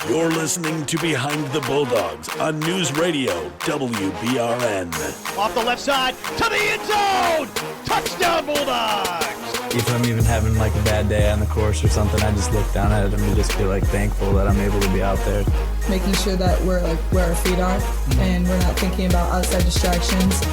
You're listening to Behind the Bulldogs on News Radio WBRN. Off the left side to the end zone. Touchdown Bulldogs. If I'm even having like a bad day on the course or something, I just look down at it and just feel like thankful that I'm able to be out there. Making sure that we're like where our feet are and we're not thinking about outside distractions.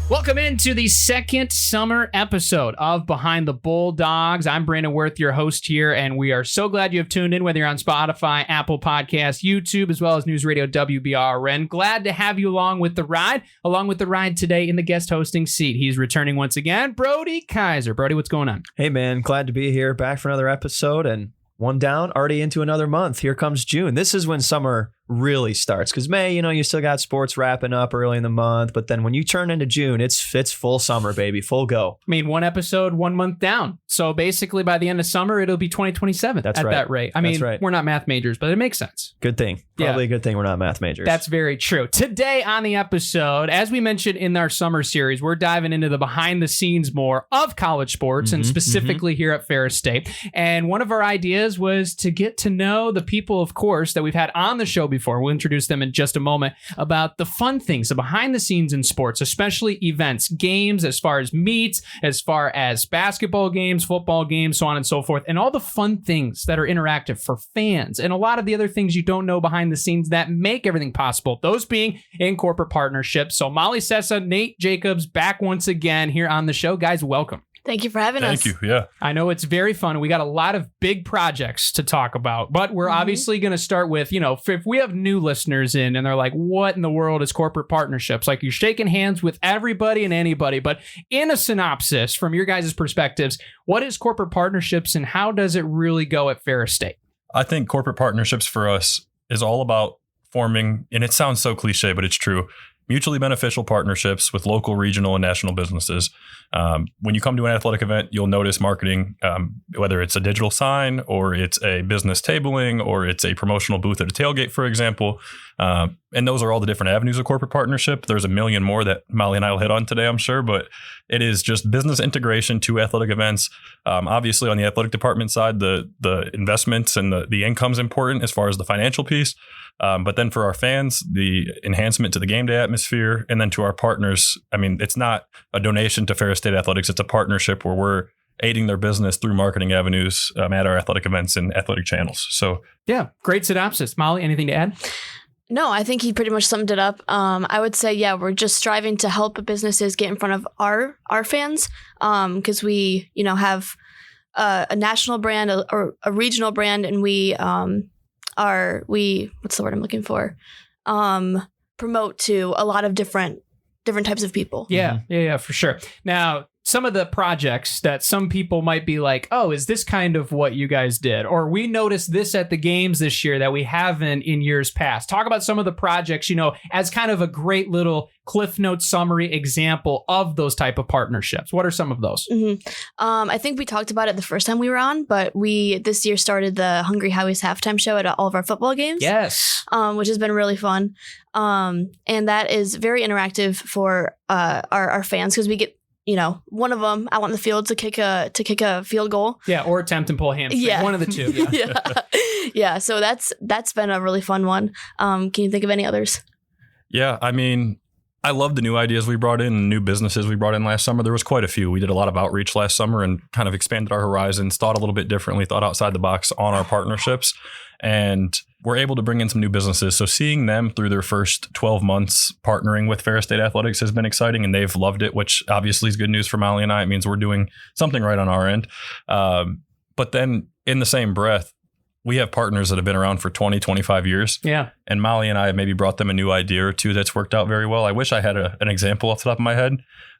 Welcome into the second summer episode of Behind the Bulldogs. I'm Brandon Worth, your host here, and we are so glad you have tuned in, whether you're on Spotify, Apple Podcasts, YouTube, as well as News Radio WBRN. Glad to have you along with the ride today in the guest hosting seat. He's returning once again, Brody Kaiser. Brody, what's going on? Hey, man, glad to be here, back for another episode, and one down, already into another month. Here comes June. This is when summer really starts, because May, you still got sports wrapping up early in the month, but then when you turn into June, it's full summer, baby, full go. I mean, one episode, 1 month down. So basically by the end of summer, it'll be 2027 at that rate. I mean, we're not math majors, but it makes sense. Good thing. Probably a good thing we're not math majors. That's very true. Today on the episode, as we mentioned in our summer series, we're diving into the behind the scenes more of college sports and specifically here at Ferris State. And one of our ideas was to get to know the people, of course, that we've had on the show before. We'll introduce them in just a moment about the fun things, the behind the scenes in sports, especially events, games, as far as meets, as far as basketball games, football games, so on and so forth, and all the fun things that are interactive for fans and a lot of the other things you don't know behind the scenes that make everything possible, those being in corporate partnerships. So Molly, Cesa, Nate Jacobs back once again here on the show. Guys, welcome. Thank you for having us. Thank you. Yeah. I know it's very fun. We got a lot of big projects to talk about, but we're obviously going to start with, if we have new listeners in and they're like, what in the world is corporate partnerships? Like, you're shaking hands with everybody and anybody, but in a synopsis from your guys' perspectives, what is corporate partnerships and how does it really go at Ferris State? I think corporate partnerships for us is all about forming, and it sounds so cliche, but it's true, mutually beneficial partnerships with local, regional, and national businesses. When you come to an athletic event, you'll notice marketing, whether it's a digital sign or it's a business tabling or it's a promotional booth at a tailgate, for example. And those are all the different avenues of corporate partnership. There's a million more that Molly and I will hit on today, I'm sure, but it is just business integration to athletic events. Obviously, on the athletic department side, the investments and the income's important as far as the financial piece. But then for our fans, the enhancement to the game day atmosphere, and then to our partners, I mean, it's not a donation to Ferris State Athletics. It's a partnership where we're aiding their business through marketing avenues at our athletic events and athletic channels. So, yeah, great synopsis. Molly, anything to add? No, I think he pretty much summed it up. I would say, we're just striving to help businesses get in front of our fans because we, have a national brand or a regional brand, and we what's the word I'm looking for? Promote to a lot of different types of people. Yeah, for sure. Now, some of the projects that some people might be like, oh, is this kind of what you guys did? Or we noticed this at the games this year that we haven't in years past. Talk about some of the projects, as kind of a great little Cliff Notes summary example of those type of partnerships. What are some of those? I think we talked about it the first time we were on, but we this year started the Hungry Howie's halftime show at all of our football games. Yes. Which has been really fun. And that is very interactive for our fans because we get, one of them out on the field to kick a field goal. Yeah, or attempt and pull a hamstring. Yeah. One of the two. Yeah. Yeah. So that's been a really fun one. Can you think of any others? Yeah, I mean, I love the new ideas we brought in and new businesses we brought in last summer. There was quite a few. We did a lot of outreach last summer and kind of expanded our horizons, thought a little bit differently, thought outside the box on our partnerships. And we're able to bring in some new businesses. So seeing them through their first 12 months partnering with Ferris State Athletics has been exciting, and they've loved it, which obviously is good news for Molly and I. It means we're doing something right on our end. But then in the same breath, we have partners that have been around for 20, 25 years. Yeah. And Molly and I maybe brought them a new idea or two that's worked out very well. I wish I had an example off the top of my head.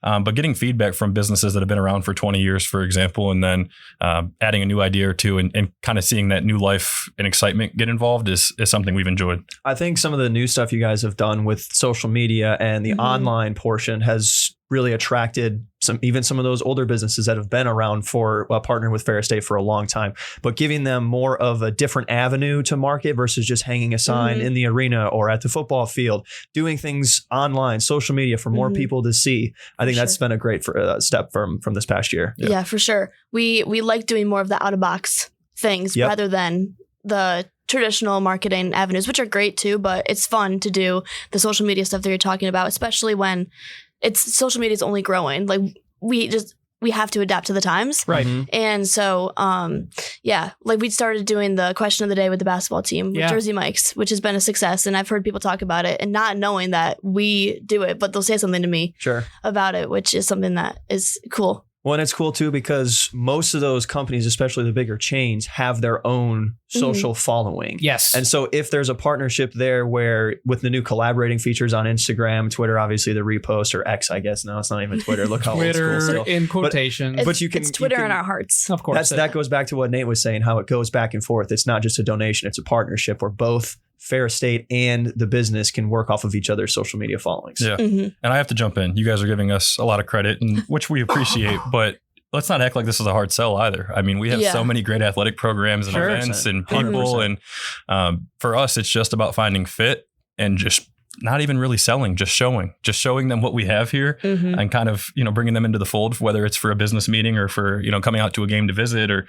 But getting feedback from businesses that have been around for 20 years, for example, and then adding a new idea or two and kind of seeing that new life and excitement get involved is something we've enjoyed. I think some of the new stuff you guys have done with social media and the online portion has really attracted some of those older businesses that have been around for partnering with Ferris State for a long time, but giving them more of a different avenue to market versus just hanging a sign in the arena or at the football field, doing things online, social media for more people to see. I think that's been a great step from this past year. Yeah, for sure. We like doing more of the out of box things rather than the traditional marketing avenues, which are great too, but it's fun to do the social media stuff that you're talking about, especially when social media is only growing. Like we have to adapt to the times. Right. And so, like we started doing the question of the day with the basketball team with Jersey Mikes, which has been a success. And I've heard people talk about it and not knowing that we do it, but they'll say something to me about it, which is something that is cool. Well, and it's cool too because most of those companies, especially the bigger chains, have their own social following. Yes. And so if there's a partnership there where with the new collaborating features on Instagram, Twitter, obviously the repost, or X, I guess now it's not even Twitter. Look how Twitter old school still. in quotations. But you can it's Twitter in our hearts. Of course. That goes back to what Nate was saying, how it goes back and forth. It's not just a donation, it's a partnership where both Ferris State and the business can work off of each other's social media followings. Yeah. And I have to jump in. You guys are giving us a lot of credit, and which we appreciate, but let's not act like this is a hard sell either. I mean, we have so many great athletic programs and events and people. 100%. And for us, it's just about finding fit and just not even really selling, just showing them what we have here and kind of, bringing them into the fold, whether it's for a business meeting or for, coming out to a game to visit or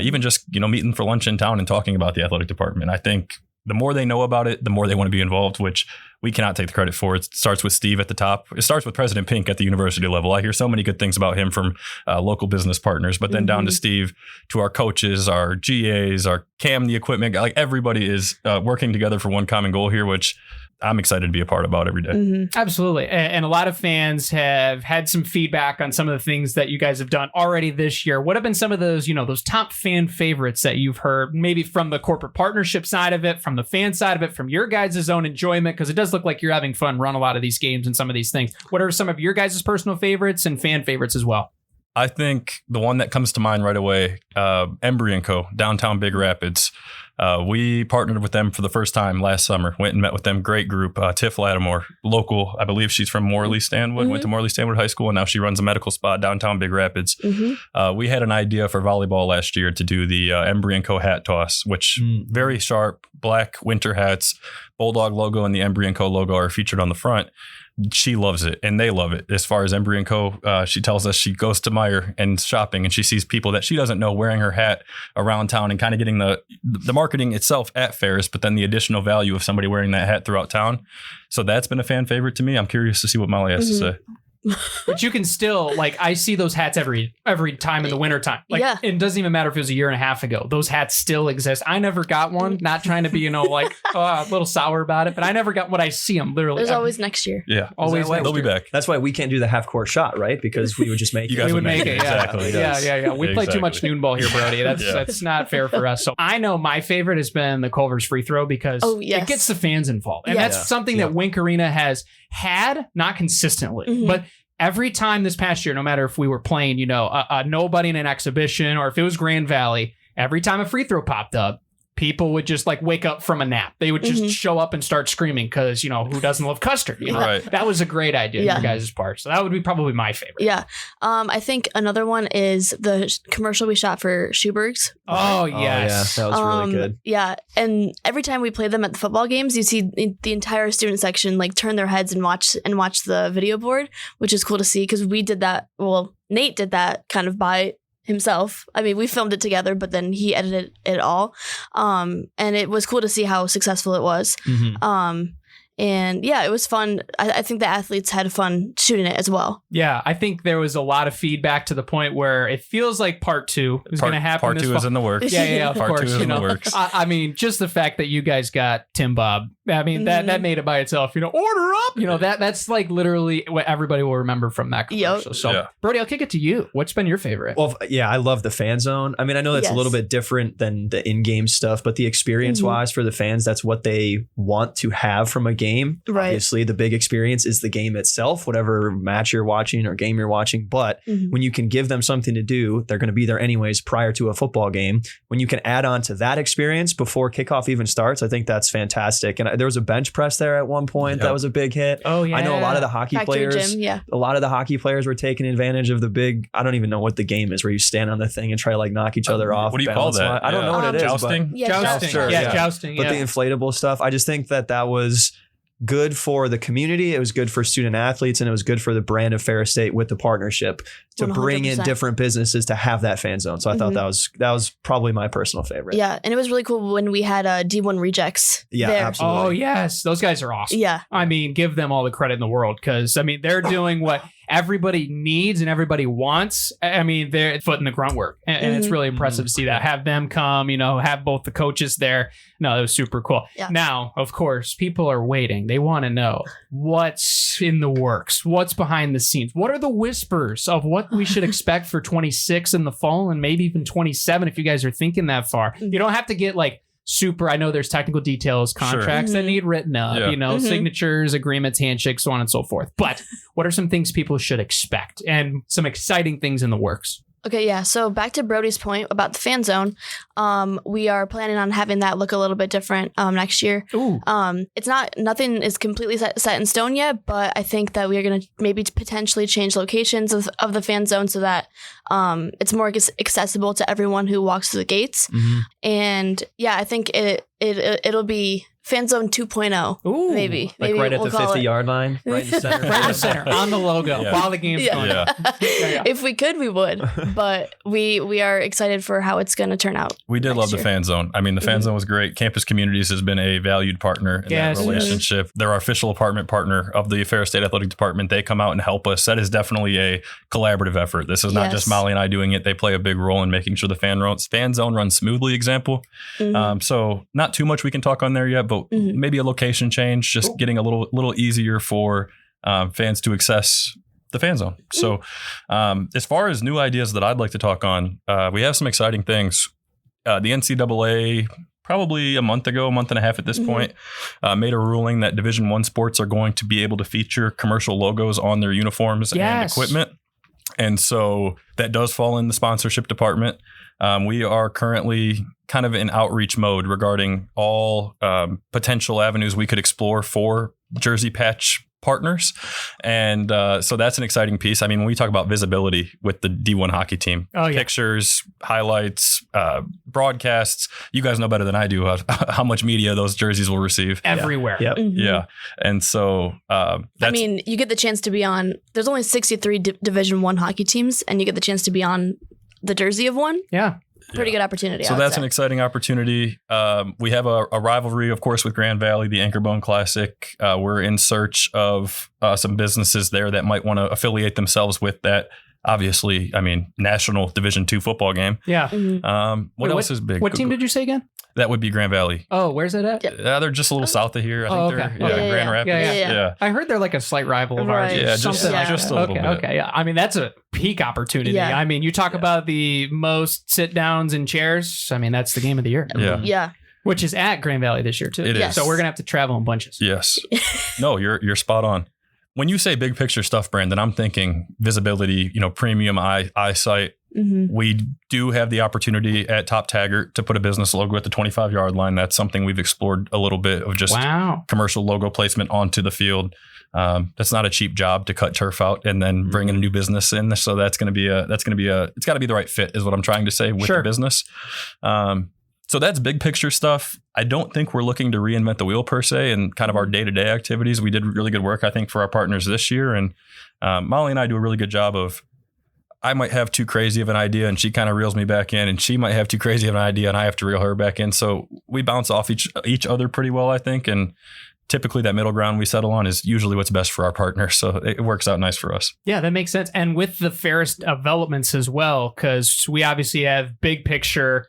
even just, meeting for lunch in town and talking about the athletic department. I think the more they know about it, the more they want to be involved, which we cannot take the credit for. It starts with Steve at the top. It starts with President Pink at the university level. I hear so many good things about him from local business partners, but then down to Steve, to our coaches, our GAs, our CAM, the equipment, like everybody is working together for one common goal here, which I'm excited to be a part about every day. Absolutely. And a lot of fans have had some feedback on some of the things that you guys have done already this year. What have been some of those, those top fan favorites that you've heard, maybe from the corporate partnership side of it, from the fan side of it, from your guys' own enjoyment? Because it does look like you're having fun run a lot of these games and some of these things. What are some of your guys' personal favorites and fan favorites as well? I think the one that comes to mind right away, Embry & Co., downtown Big Rapids. We partnered with them for the first time last summer. Went and met with them. Great group. Tiff Lattimore, local. I believe she's from Morley Stanwood. Went to Morley Stanwood High School, and now she runs a medical spa downtown Big Rapids. We had an idea for volleyball last year to do the Embry & Co. hat toss, which very sharp black winter hats. Bulldog logo and the Embry & Co. logo are featured on the front. She loves it and they love it. As far as Embry & Co., she tells us she goes to Meijer and shopping and she sees people that she doesn't know wearing her hat around town and kind of getting the marketing itself at Ferris, but then the additional value of somebody wearing that hat throughout town. So that's been a fan favorite to me. I'm curious to see what Molly has to say. But you can still, I see those hats every time in the wintertime. It doesn't even matter if it was a year and a half ago. Those hats still exist. I never got one, not trying to be, a little sour about it, but I never got one. I see them literally. There's always next year. Yeah. Always. They'll be back. That's why we can't do the half-court shot, right? Because we would just make it. We would make it. Exactly. Yeah. We play too much noon ball here, Brody. That's not fair for us. So I know my favorite has been the Culver's free throw because it gets the fans involved. And that's something that Wink Arena has had, not consistently, but every time this past year, no matter if we were playing, a nobody in an exhibition or if it was Grand Valley, every time a free throw popped up, people would just wake up from a nap. They would just show up and start screaming because, who doesn't love custard? Right. That was a great idea on your guys' part. So that would be probably my favorite. Yeah. I think another one is the commercial we shot for Schuberg's. Oh, yes. Yeah, that was really good. Yeah. And every time we play them at the football games, you see the entire student section turn their heads and watch the video board, which is cool to see because we did that. Well, Nate did that kind of by himself. I mean, we filmed it together, but then he edited it all. And it was cool to see how successful it was. And yeah, it was fun. I think the athletes had fun shooting it as well. Yeah, I think there was a lot of feedback to the point where it feels like part 2 is going to happen. Part 2 is in the works. Yeah, of part course. 2 is in the works. I mean, just the fact that you guys got Tim Bob, I mean, that made it by itself. Order up. That's literally what everybody will remember from that commercial. So, Brody, I'll kick it to you. What's been your favorite? Well, yeah, I love the fan zone. I mean, I know that's a little bit different than the in-game stuff, but the experience-wise for the fans, that's what they want to have from a game. Right. Obviously, the big experience is the game itself, whatever match you're watching or game you're watching. But when you can give them something to do, they're going to be there anyways prior to a football game. When you can add on to that experience before kickoff even starts, I think that's fantastic. And there was a bench press there at one point. That was a big hit. Oh, yeah. I know a lot of the hockey players. Gym, a lot of the hockey players were taking advantage of the big, I don't even know what the game is where you stand on the thing and try to knock each other off. What do you call that? I don't know what it is. Jousting? Jousting. Jousting. Sure, Jousting. But the inflatable stuff, I just think that was good for the community. It was good for student athletes, and it was good for the brand of Ferris State with the partnership to bring in 100%. different businesses to have that fan zone. So I thought that was probably my personal favorite. Yeah, and it was really cool when we had D1 rejects. Yeah, there. absolutely. Oh, yes. Those guys are awesome. Yeah. I mean, give them all the credit in the world because, I mean, they're doing what everybody needs and everybody wants. I mean, they're foot in the grunt work. And it's really impressive to see that. Have them come, have both the coaches there. No, that was super cool. Yeah. Now, of course, people are waiting. They want to know what's in the works, what's behind the scenes. What are the whispers of what we should expect for 26 in the fall and maybe even 27 if you guys are thinking that far? You don't have to get like super, I know there's technical details, contracts that need written up, signatures, agreements, handshakes, so on and so forth. But what are some things people should expect and some exciting things in the works? Okay, yeah. So back to Brody's point about the fan zone, we are planning on having that look a little bit different next year. Ooh. It's nothing is completely set in stone yet, but I think that we are going to maybe potentially change locations of the fan zone so that it's more accessible to everyone who walks through the gates. And yeah, I think it'll be Fan Zone 2.0. Ooh. Maybe Right at we'll the call 50-yard line, right in the center. Right in the center, on the logo, while the game's going. Yeah. If we could, we would. But we are excited for how it's going to turn out. We did love the year. fan zone. I mean, the fan zone was great. Campus Communities has been a valued partner in that relationship. They're our official apartment partner of the Ferris State Athletic Department. They come out and help us. That is definitely a collaborative effort. This is not just Molly and I doing it. They play a big role in making sure the fan zone runs smoothly, example. So not too much we can talk on there yet, but maybe a location change, just getting a little easier for fans to access the fan zone. So as far as new ideas that I'd like to talk on, we have some exciting things. The NCAA, probably a month and a half at this point, made a ruling that Division I sports are going to be able to feature commercial logos on their uniforms and equipment. And so that does fall in the sponsorship department. We are currently kind of in outreach mode regarding all potential avenues we could explore for jersey patch partners. And so that's an exciting piece. I mean, when we talk about visibility with the D1 hockey team, pictures, highlights, broadcasts, you guys know better than I do how much media those jerseys will receive. Everywhere. Yep. Yeah. And so I mean, you get the chance to be on, there's only 63 Division I hockey teams, and you get the chance to be on the jersey of one. Yeah. Pretty good opportunity. So that's an exciting opportunity. We have a rivalry, of course, with Grand Valley, the Anchorbone Classic. We're in search of some businesses there that might want to affiliate themselves with that. Obviously, I mean, national Division II football game. Yeah. What else is big? What team did you say again? That would be Grand Valley. Oh, where's that at? They're just a little south of here. I think they're Grand Rapids. Yeah. I heard they're like a slight rival of ours. Yeah, just a little bit. Okay, yeah. I mean, that's a peak opportunity. Yeah. I mean, you talk about the most sit downs and chairs. I mean, that's the game of the year. Yeah. Which is at Grand Valley this year too. It is. So we're gonna have to travel in bunches. Yes. No, you're spot on. When you say big picture stuff, Brandon, I'm thinking visibility, premium eyesight. We do have the opportunity at Top Taggart to put a business logo at the 25-yard line. That's something we've explored a little bit of, just commercial logo placement onto the field. That's not a cheap job to cut turf out and then bring in a new business in. So it's got to be the right fit is what I'm trying to say with the business. So that's big picture stuff. I don't think we're looking to reinvent the wheel per se in kind of our day-to-day activities. We did really good work, I think, for our partners this year. And Molly and I do a really good job of, I might have too crazy of an idea and she kind of reels me back in, and she might have too crazy of an idea and I have to reel her back in. So we bounce off each other pretty well, I think. And typically that middle ground we settle on is usually what's best for our partner. So it works out nice for us. Yeah, that makes sense. And with the Ferris developments as well, because we obviously have big picture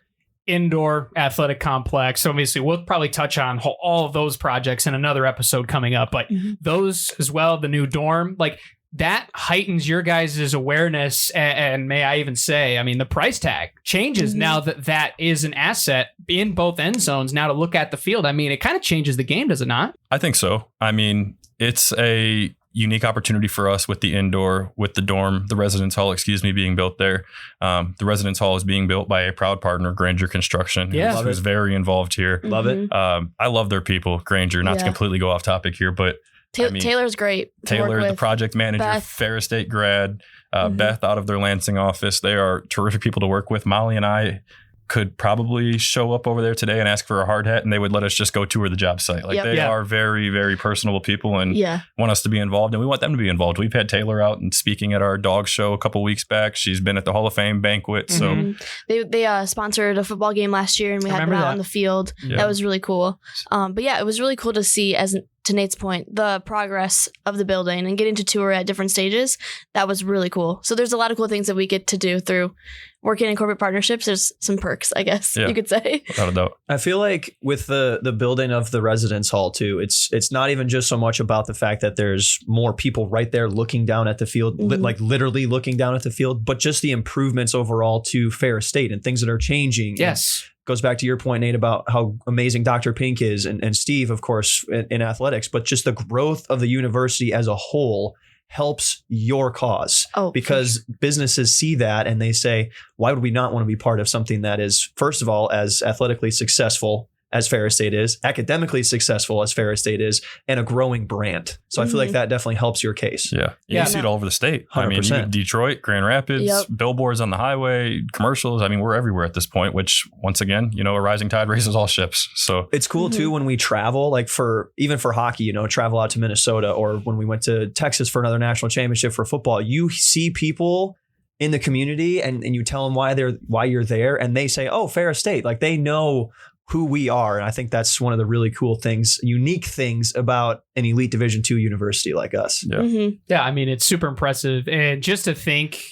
indoor athletic complex. So obviously we'll probably touch on all of those projects in another episode coming up, but those as well, the new dorm, like that heightens your guys' awareness. And may I even say, I mean, the price tag changes now that is an asset in both end zones now to look at the field. I mean, it kind of changes the game, does it not? I think so. I mean, it's a unique opportunity for us with the indoor, with the dorm, the residence hall, being built there. The residence hall is being built by a proud partner, Granger Construction, who's very involved here. Love it. I love their people, Granger, not to completely go off topic here, but Taylor's great. Taylor, the project manager, Beth. Ferris State grad, Beth out of their Lansing office. They are terrific people to work with. Molly and I could probably show up over there today and ask for a hard hat, and they would let us just go tour the job site. Like they are very, very personable people and want us to be involved, and we want them to be involved. We've had Taylor out and speaking at our dog show a couple weeks back. She's been at the Hall of Fame banquet. So they sponsored a football game last year, and we had them out on the field. That was really cool. But yeah, it was really cool to see, to Nate's point, the progress of the building and getting to tour at different stages. That was really cool. So there's a lot of cool things that we get to do through working in corporate partnerships. There's some perks, I guess you could say. Without a doubt. I feel like with the building of the residence hall too, it's not even just so much about the fact that there's more people right there looking down at the field, like literally looking down at the field, but just the improvements overall to Ferris State and things that are changing. Yes. Goes back to your point, Nate, about how amazing Dr. Pink is and Steve, of course, in athletics, but just the growth of the university as a whole helps your cause because businesses see that and they say, why would we not want to be part of something that is, first of all, as athletically successful as Ferris State is, academically successful as Ferris State is, and a growing brand. So I feel like that definitely helps your case. Yeah. You see it all over the state. 100%. I mean, Detroit, Grand Rapids, billboards on the highway, commercials. I mean, we're everywhere at this point, which once again, a rising tide raises all ships. So it's cool too when we travel, like even for hockey, travel out to Minnesota, or when we went to Texas for another national championship for football, you see people in the community and you tell them why you're there, and they say, oh, Ferris State. Like they know who we are. And I think that's one of the really cool things, unique things about an elite Division II university like us. Yeah. Yeah. I mean, it's super impressive. And just to think,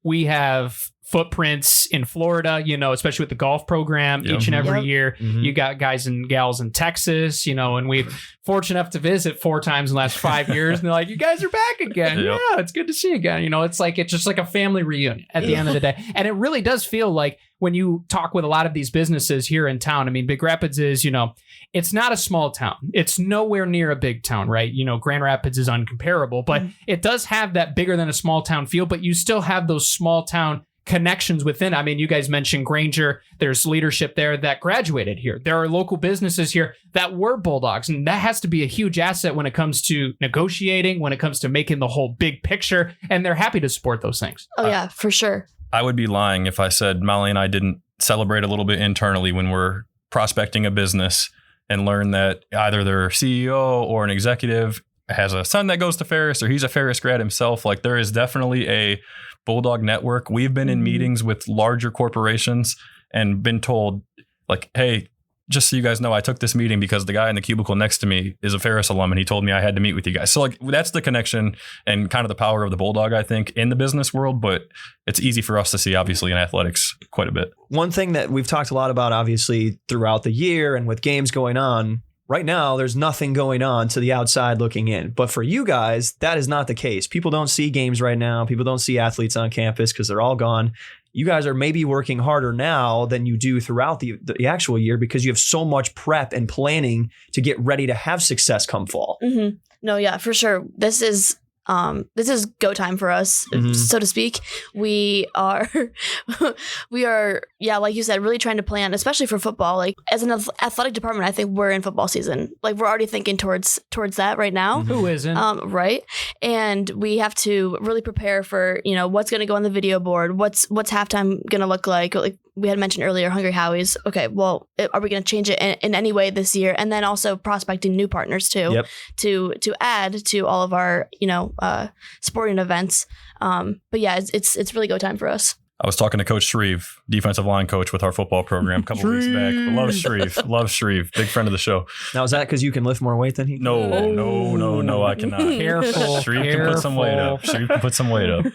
we have footprints in Florida, especially with the golf program each and every year. You got guys and gals in Texas, and we've fortunate enough to visit 4 times in the last 5 years. And they're like, you guys are back again. Yeah, it's good to see you again. It's just like a family reunion at the end of the day. And it really does feel like when you talk with a lot of these businesses here in town, I mean, Big Rapids is, it's not a small town. It's nowhere near a big town, right? Grand Rapids is uncomparable, but it does have that bigger than a small town feel, but you still have those small town connections within. I mean, you guys mentioned Granger. There's leadership there that graduated here. There are local businesses here that were Bulldogs, and that has to be a huge asset when it comes to negotiating, when it comes to making the whole big picture, and they're happy to support those things. Oh, yeah, for sure. I would be lying if I said Molly and I didn't celebrate a little bit internally when we're prospecting a business and learn that either their CEO or an executive has a son that goes to Ferris or he's a Ferris grad himself. Like there is definitely a Bulldog network. We've been in meetings with larger corporations and been told like, hey, just so you guys know, I took this meeting because the guy in the cubicle next to me is a Ferris alum and he told me I had to meet with you guys. So like that's the connection and kind of the power of the Bulldog, I think, in the business world, but it's easy for us to see obviously in athletics quite a bit. One thing that we've talked a lot about obviously throughout the year and with games going on, right now, there's nothing going on to the outside looking in. But for you guys, that is not the case. People don't see games right now. People don't see athletes on campus because they're all gone. You guys are maybe working harder now than you do throughout the actual year because you have so much prep and planning to get ready to have success come fall. No, yeah, for sure. This is go time for us, so to speak. We are, yeah, like you said, really trying to plan, especially for football. Like as an athletic department, I think we're in football season. Like we're already thinking towards that right now. Who isn't? Right. And we have to really prepare for, what's going to go on the video board. What's halftime going to look like? Like we had mentioned earlier, Hungry Howie's. Okay, well, are we going to change it in any way this year? And then also prospecting new partners too, to add to all of our, sporting events. But yeah, it's really go time for us. I was talking to Coach Shreve, defensive line coach with our football program a couple weeks back. Love Shreve. Big friend of the show. Now, is that because you can lift more weight than he can? No, I cannot. Careful. Shreve can put some weight up.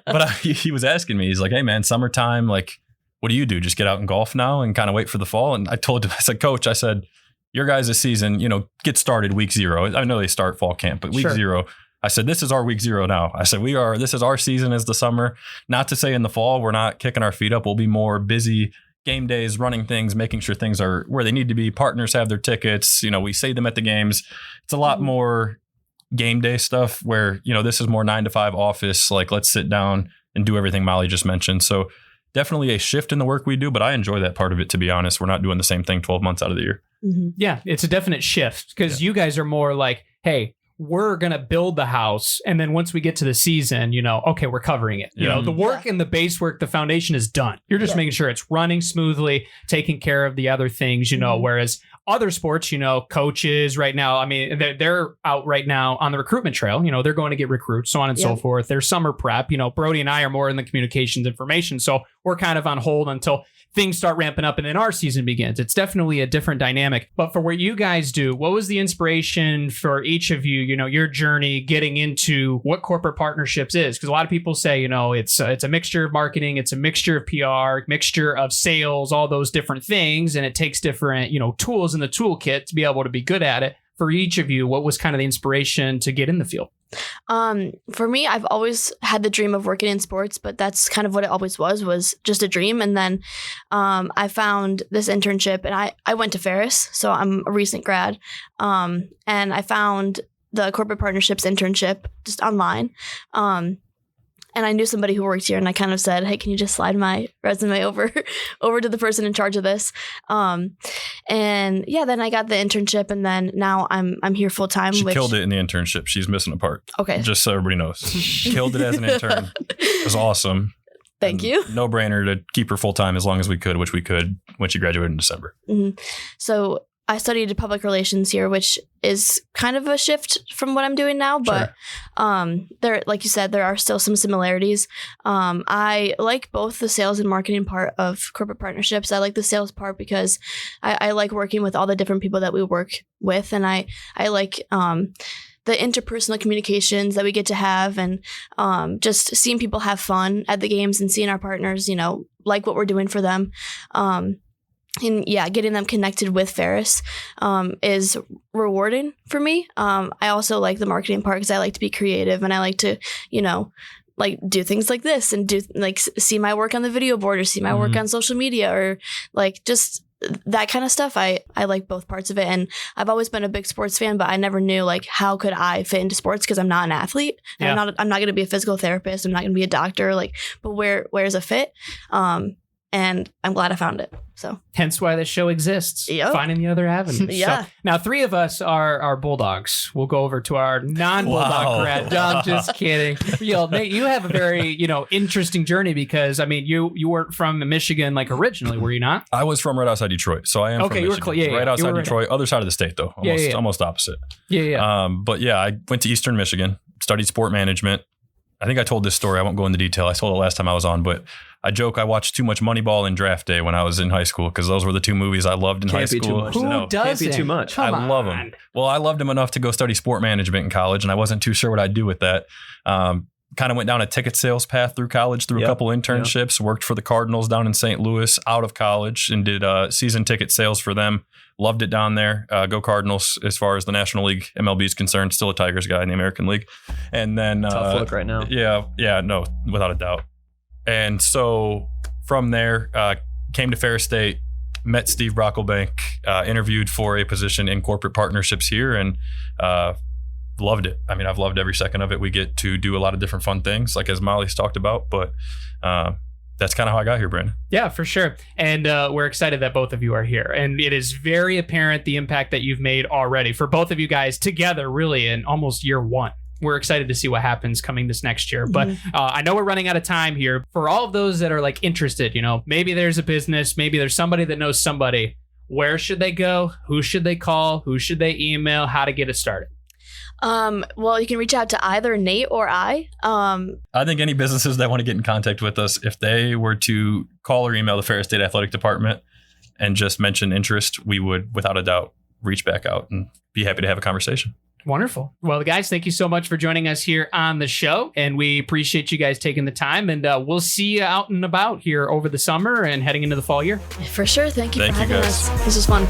But he was asking me, he's like, hey man, summertime, like, what do? Just get out and golf now and kind of wait for the fall? And I told him, I said, Coach, your guys' season, get started week 0. I know they start fall camp, but week 0, I said, this is our week 0 now. I said, this is our season as the summer. Not to say in the fall, we're not kicking our feet up. We'll be more busy game days, running things, making sure things are where they need to be. Partners have their tickets. We say them at the games. It's a lot more game day stuff where, this is more 9 to 5 office. Like let's sit down and do everything Molly just mentioned. So definitely a shift in the work we do, but I enjoy that part of it, to be honest. We're not doing the same thing 12 months out of the year. Yeah, it's a definite shift because you guys are more like, hey, we're going to build the house. And then once we get to the season, okay, we're covering it. You know, the work and the base work, the foundation is done. You're just making sure it's running smoothly, taking care of the other things, whereas other sports, coaches right now, I mean, they're out right now on the recruitment trail. They're going to get recruits, so on and so forth. There's summer prep. Brody and I are more in the communications information. So we're kind of on hold until things start ramping up and then our season begins. It's definitely a different dynamic. But for what you guys do, what was the inspiration for each of you, your journey getting into what corporate partnerships is? Because a lot of people say, it's a mixture of marketing, it's a mixture of PR, mixture of sales, all those different things. And it takes different, tools in the toolkit to be able to be good at it. For each of you, what was kind of the inspiration to get in the field? For me, I've always had the dream of working in sports, but that's kind of what it always was just a dream. And then I found this internship, and I went to Ferris, so I'm a recent grad. And I found the corporate partnerships internship just online. And I knew somebody who worked here, and I kind of said, "Hey, can you just slide my resume over to the person in charge of this?" And then I got the internship, and then now I'm here full time. She killed it in the internship. She's missing a part. Okay, just so everybody knows, she killed it as an intern. It was awesome. Thank you. No brainer to keep her full time as long as we could, which we could when she graduated in December. Mm-hmm. So I studied public relations here, which is kind of a shift from what I'm doing now, but there, like you said, there are still some similarities. I like both the sales and marketing part of corporate partnerships. I like the sales part because I like working with all the different people that we work with, and I like the interpersonal communications that we get to have, and just seeing people have fun at the games and seeing our partners, like what we're doing for them. And getting them connected with Ferris is rewarding for me. I also like the marketing part because I like to be creative, and I like to, like do things like this and do like see my work on the video board or see my work on social media or like just that kind of stuff. I like both parts of it, and I've always been a big sports fan, but I never knew like how could I fit into sports because I'm not an athlete. And I'm not going to be a physical therapist. I'm not going to be a doctor. But where's a fit? And I'm glad I found it. So hence why this show exists. Finding the other avenues. So, now 3 of us are Bulldogs. We'll go over to our non-Bulldog grad. I'm just kidding. Nate, you have a very, interesting journey because, I mean, you weren't from Michigan like originally, were you not? I was from right outside Detroit. So I am from Michigan. Right outside Detroit, other side of the state though. Almost opposite. But I went to Eastern Michigan, studied sport management. I think I told this story. I won't go into detail. I told it last time I was on, but I joke I watched too much Moneyball and Draft Day when I was in high school because those were the 2 movies I loved in high school. Who doesn't? Can't be too much. I love them. Well, I loved them enough to go study sport management in college, and I wasn't too sure what I'd do with that. Kind of went down a ticket sales path through college through a couple internships, worked for the Cardinals down in St. Louis out of college and did season ticket sales for them. Loved it down there. Go Cardinals as far as the National League MLB is concerned. Still a Tigers guy in the American League. And then tough look right now. Yeah, no, without a doubt. And so from there, came to Ferris State, met Steve Brocklebank, interviewed for a position in corporate partnerships here, and loved it. I mean, I've loved every second of it. We get to do a lot of different fun things, like as Molly's talked about, but that's kind of how I got here, Brandon. Yeah, for sure. And we're excited that both of you are here. And it is very apparent the impact that you've made already for both of you guys together, really, in almost year 1. We're excited to see what happens coming this next year. But I know we're running out of time here. For all of those that are like interested, maybe there's a business, maybe there's somebody that knows somebody. Where should they go? Who should they call? Who should they email? How to get it started? Well, you can reach out to either Nate or I. I think any businesses that want to get in contact with us, if they were to call or email the Ferris State Athletic Department and just mention interest, we would, without a doubt, reach back out and be happy to have a conversation. Wonderful. Well, guys, thank you so much for joining us here on the show. And we appreciate you guys taking the time. And we'll see you out and about here over the summer and heading into the fall year. For sure. Thank you for having us. This was fun.